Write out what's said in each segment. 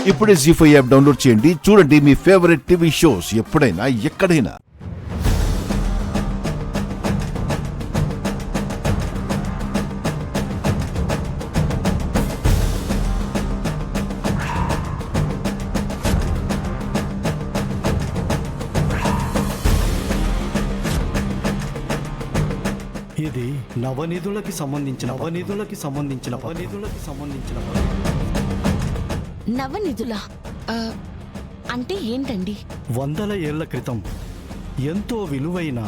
ఇప్పుడే జీ5 app download చేయండి. చూడండి మీ ఫేవరెట్ టీవీ షోస్ ఎప్పుడైనా ఎక్కడైనా. ఇది నవనిధులకి సంబంధించిన నవనిధుల అంటే ఏంటండి? 100 ఏళ్ల క్రితం ఎంతో విలువైన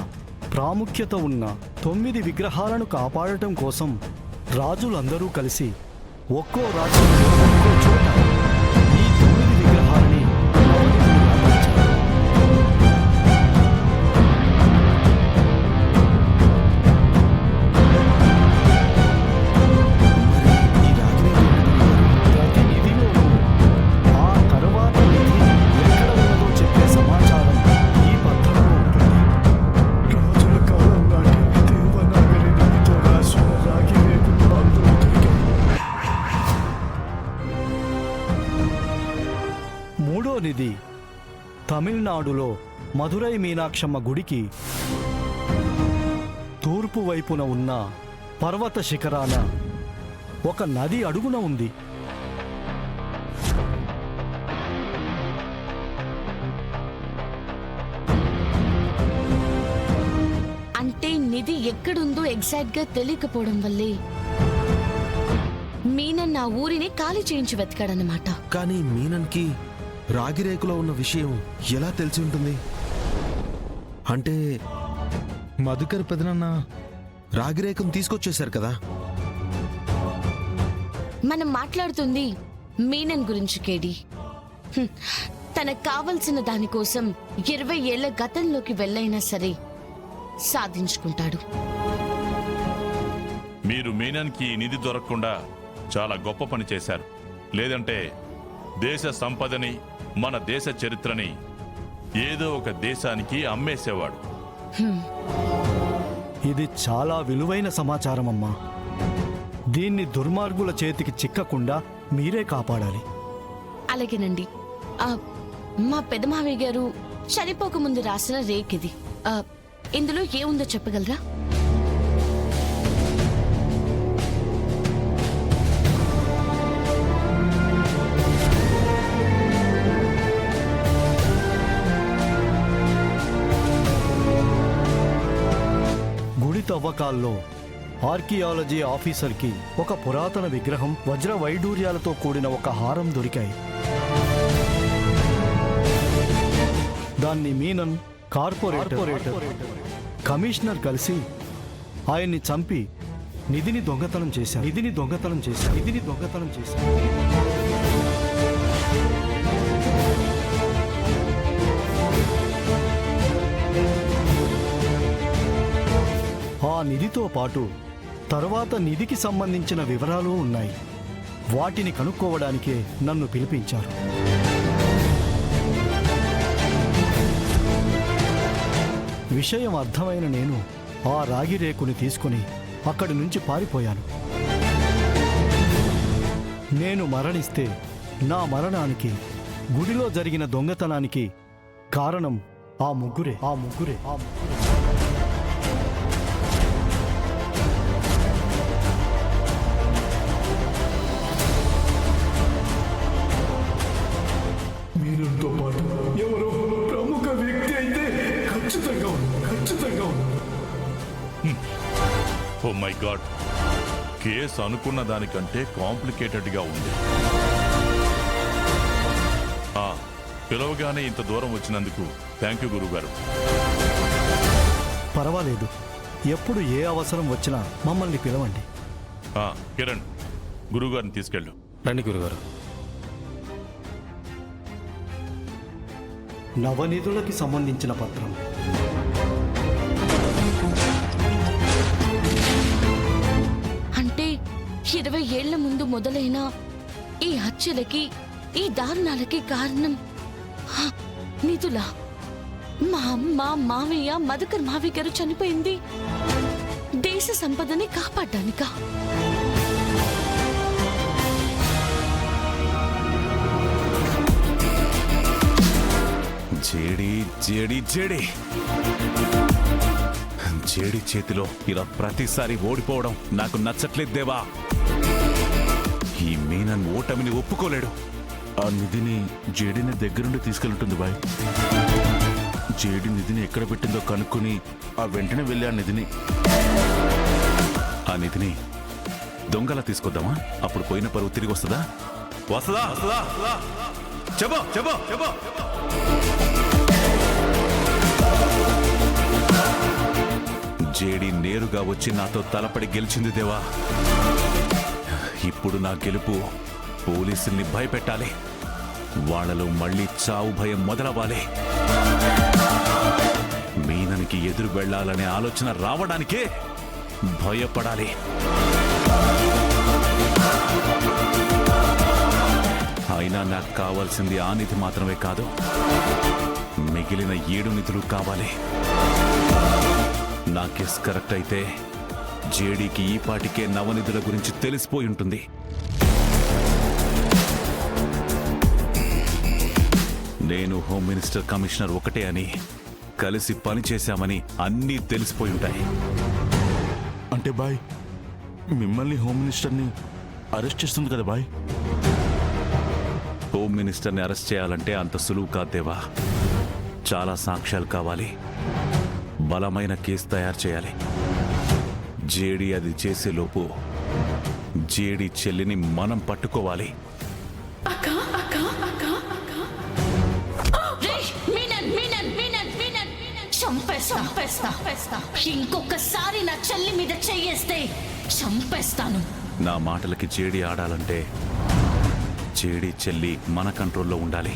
ప్రాముఖ్యత ఉన్న 9 విగ్రహాలను కాపాడటం కోసం రాజులందరూ కలిసి ఒక్కో రాజు ఒక్కో చోట ఈ 9 విగ్రహాలని నవనిధులుగా మార్చారు. ప్రతి నిధిలోనూ ఆ తర్వాత నిధి ఎక్కడ ఉన్నదో చెప్పే సమాచారం ఈ పత్రంలో ఉంటుంది. రాజుల కాలం నాటి దేవనాగరి లిపితో రాసిన రాగి రేకులు అందులో దొరికాయి. మూడో నిధి తమిళనాడులో మధురై మీనాక్షమ్మ గుడికి తూర్పు వైపున ఉన్న పర్వత శిఖరాన ఒక నది అడుగున ఉంది. అంటే నిధి ఎక్కడుందో ఎగ్జాక్ట్ గా తెలియకపోవడం వల్లే మీనన్ నా ఊరిని ఖాళీ చేయించి వెతకాడన్నమాట. కానీ మీనన్కి రాగిరేకులో ఉన్న విషయం ఎలా తెలిసి ఉంటుంది? అంటే మధుకర్ పెదనన్న రాగిరేకును తీసుకొచ్చేశారు కదా. మనం మాట్లాడుతుంది మీనన్ గురించి కేడి. తనకు కావలసిన దానికోసం 20 ఏళ్ల గతంలోకి వెళ్ళైనా సరే సాధించుకుంటాడు. మీరు మీనన్కి నిధి దొరకకుండా చాలా గొప్ప పని చేశారు. లేదంటే దేశ సంపదని, మన దేశ చరిత్రని ఏదో ఒక దేశానికి అమ్మేసేవాడు. ఇది చాలా విలువైన సమాచారం అమ్మా. దీన్ని దుర్మార్గుల చేతికి చిక్కకుండా మీరే కాపాడాలి. అలాగేనండి. మా పెదమావయ్య గారు చనిపోకముందు రాసిన రేకిది. ఇందులో ఏముందో చెప్పగలరా? గుడి తవ్వకాల్లో ఆర్కియాలజీ ఆఫీసర్కి ఒక పురాతన విగ్రహం, వజ్ర వైడూర్యాలతో కూడిన ఒక హారం దొరికాయి. దాన్ని మీనన్, కార్పొరేటర్, కమిషనర్ కలిసి ఆయన్ని చంపి నిధిని దొంగతనం చేశారు. ఆ నిధితో పాటు తర్వాత నిధికి సంబంధించిన వివరాలు ఉన్నాయి. వాటిని కనుక్కోవడానికే నన్ను పిలిపించారు. విషయం అర్థమైన నేను ఆ రాగి రేకుని తీసుకుని అక్కడి నుంచి పారిపోయాను. నేను మరణిస్తే నా మరణానికి, గుడిలో జరిగిన దొంగతనానికి కారణం ఆ ముగ్గురే. మీరంతో పాటు ఎవరో ప్రముఖ వ్యక్తి అయితే ఖచ్చితంగా ఓ మై గాడ్, కేసు అనుకున్న దానికంటే కాంప్లికేటెడ్ గా ఉంది. పిలవగానే ఇంత దూరం వచ్చినందుకు థ్యాంక్ యూ గురుగారు. పర్వాలేదు. ఎప్పుడు ఏ అవసరం వచ్చినా మమ్మల్ని పిలవండి. కిరణ్, గురుగారిని తీసుకెళ్ళు. రండి గురుగారు. నవనిధులకి సంబంధించిన పత్రం. అంటే 20 ఏళ్ల ముందు మొదలైన ఈ హత్యలకి, ఈ దారుణాలకి కారణం నిధులా? మా అమ్మ, మావయ్య, మధుకర్ మావయ్య గారు చనిపోయింది దేశ సంపదని కాపాడ్డానికా? జేడి జేడి జేడి చేతిలో ఇలా ప్రతిసారి ఓడిపోవడం నాకు నచ్చట్లేదు దేవా. ఈ మీనన్ ఓటమిని ఒప్పుకోలేడు. ఆ నిధిని జేడీని దగ్గరుండి తీసుకెళ్తుంది బాయ్. జేడీ నిధిని ఎక్కడ పెట్టిందో కనుక్కొని ఆ వెంటనే వెళ్ళి ఆ నిధిని దొంగలా తీసుకొద్దామా? అప్పుడు పోయిన పరువు తిరిగి వస్తుందా? వస్తుందా? చెప్పో చెప్పో చెప్పో. జేడీ నేరుగా వచ్చి నాతో తలపడి గెలిచింది దేవా. ఇప్పుడు నా గెలుపు పోలీసుల్ని భయపెట్టాలి. వాళ్లలో మళ్ళీ చావు భయం మొదలవ్వాలి. మీననికి ఎదురు వెళ్లాలనే ఆలోచన రావడానికే భయపడాలి. అయినా నాకు కావాల్సింది ఆ నిధి మాత్రమే కాదు, మిగిలిన 7 నిధులు కావాలి. నా గెస్ కరెక్ట్ అయితే జేడీకి ఈ పాటికే నవనిధుల గురించి తెలిసిపోయి ఉంటుంది. నేను హోమ్ మినిస్టర్ కమిషనర్ ఒకటే అని, కలిసి పనిచేశామని అన్నీ తెలిసిపోయి ఉంటాయి. అంటే బాయ్ మిమ్మల్ని హోమ్ మినిస్టర్ని అరెస్ట్ చేస్తుంది కదా బాయ్. హోమ్ మినిస్టర్ని అరెస్ట్ చేయాలంటే అంత సులువు కాదేవా. చాలా సాక్ష్యాలు కావాలి, బలమైన కేసు తయారు చేయాలి. జేడీ అది చేసేలోపు జేడీ చెల్లిని మనం పట్టుకోవాలి. రేయ్, మీనన్, మీనన్, మీనన్, మీనన్, మీనన్. చంపేస్తా. ఇంకొకసారి నా చెల్లి మీద చెయ్యేస్తే చంపేస్తాను. నా మాటలకి జేడీ ఆడాలంటే జేడీ చెల్లి మన కంట్రోల్లో ఉండాలి.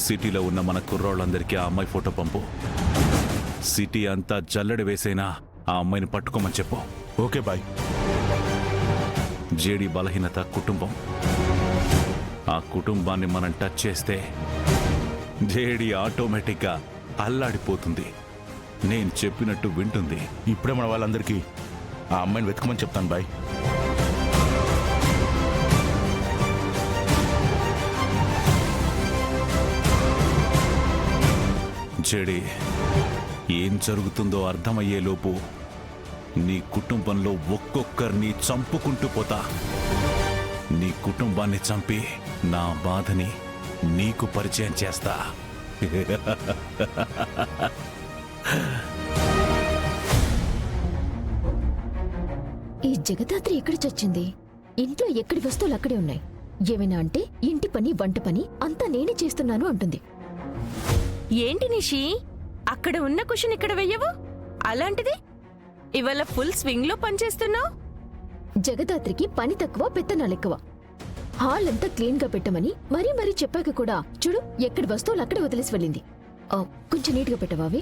సిటీలో ఉన్న మన కుర్రోళ్ళందరికీ ఆ అమ్మాయి ఫోటో పంపు. సిటీ అంతా జల్లెడ వేసైనా ఆ అమ్మాయిని పట్టుకోమని చెప్పు. Okay bye. జేడీ బలహీనత కుటుంబం. ఆ కుటుంబాన్ని మనం టచ్ చేస్తే జేడీ ఆటోమేటిక్గా అల్లాడిపోతుంది. నేను చెప్పినట్టు వింటుంది. ఇప్పుడే మన వాళ్ళందరికీ ఆ అమ్మాయిని వెతకమని చెప్తాను బాయ్. జేడీ, ఏం జరుగుతుందో అర్థమయ్యేలోపు నీ కుటుంబంలో ఒక్కొక్కరిని చంపుకుంటూ పోతా. నీ కుటుంబాన్ని చంపి నా బాధని నీకు పరిచయం చేస్తా. ఈ జగదాత్రి ఎక్కడ చచ్చింది? ఇంట్లో ఎక్కడి వస్తువులు అక్కడే ఉన్నాయి. ఏమైనా అంటే ఇంటి పని వంట పని అంతా నేనే చేస్తున్నాను అంటుంది. ఏంటి నిషి, అక్కడ ఉన్న కుషన్ ఇక్కడ వెయ్యవు? అలాంటిది ఇవాళ ఫుల్ స్వింగ్ లో పనిచేస్తున్నావు. జగదాత్రికి పని తక్కువ పెత్తనాలెక్కువ. హాల్ అంతా క్లీన్ గా పెట్టమని మరీ చెప్పాక కూడా చూడు ఎక్కడి వస్తువులు అక్కడే వదిలేసి వెళ్ళింది. కొంచెం నీట్ గా పెట్టవావి.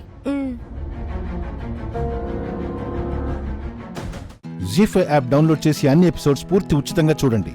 జీ5 యాప్ డౌన్లోడ్ చేసి అన్ని ఎపిసోడ్స్ పూర్తి ఉచితంగా చూడండి.